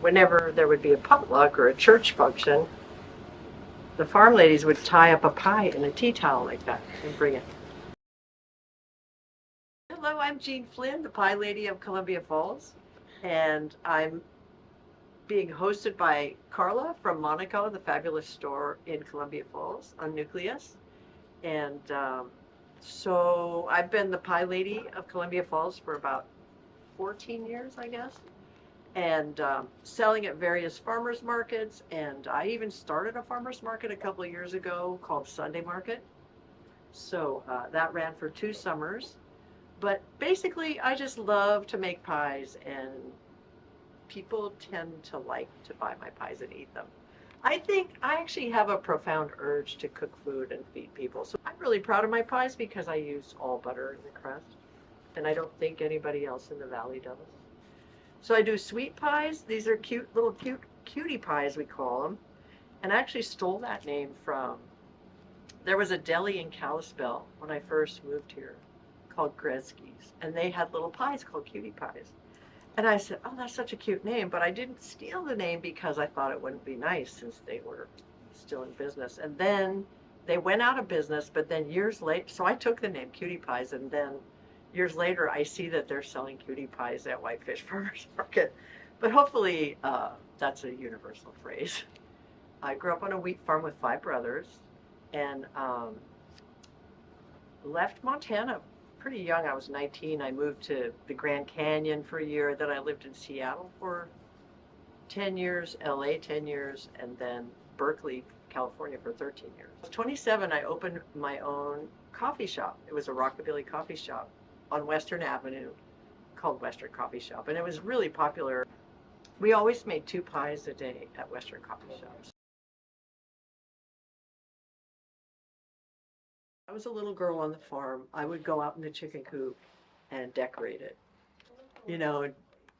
whenever there would be a potluck or a church function, the farm ladies would tie up a pie in a tea towel like that and bring it. Hello, I'm Jean Flynn, the Pie Lady of Columbia Falls, and I'm being hosted by Carla from Monaco, the fabulous store in Columbia Falls on Nucleus. And so I've been the Pie Lady of Columbia Falls for about 14 years, I guess, and selling at various farmers markets. And I even started a farmers market a couple of years ago called Sunday Market. So that ran for 2 summers. But basically, I just love to make pies, and people tend to like to buy my pies and eat them. I think I actually have a profound urge to cook food and feed people. So I'm really proud of my pies because I use all butter in the crust, and I don't think anybody else in the valley does. So I do sweet pies. These are cute cutie pies, we call them. And I actually stole that name from, there was a deli in Kalispell when I first moved here called Gretzky's, and they had little pies called cutie pies. And I said, oh, that's such a cute name, but I didn't steal the name because I thought it wouldn't be nice since they were still in business. And then they went out of business, but then years later, so I took the name Cutie Pies, and then years later, I see that they're selling cutie pies at Whitefish Farmers Market. But hopefully, that's a universal phrase. I grew up on a wheat farm with 5 brothers, and left Montana pretty young. I was 19. I moved to the Grand Canyon for a year. Then I lived in Seattle for 10 years, LA 10 years, and then Berkeley, California for 13 years. I was 27. I opened my own coffee shop. It was a rockabilly coffee shop on Western Avenue called Western Coffee Shop, and it was really popular. We always made 2 pies a day at Western Coffee Shops. I was a little girl on the farm. I would go out in the chicken coop and decorate it, you know,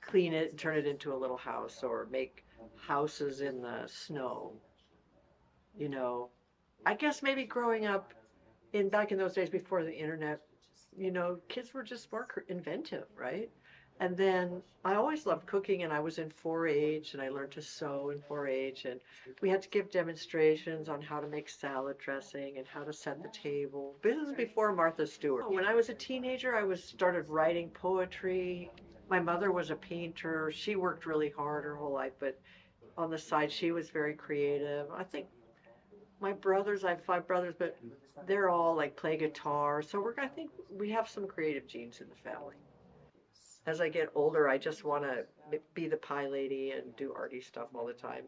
clean it and turn it into a little house, or make houses in the snow, you know. I guess maybe growing up in back in those days before the internet, kids were just more inventive, right? And then I always loved cooking, and I was in 4-H, and I learned to sew in 4-H, and we had to give demonstrations on how to make salad dressing and how to set the table. This is before Martha Stewart. When I was a teenager, I was started writing poetry. My mother was a painter. She worked really hard her whole life, but on the side, she was very creative. I think my brothers, I have 5 brothers, but they're all like play guitar. So I think we have some creative genes in the family. As I get older, I just want to be the pie lady and do arty stuff all the time.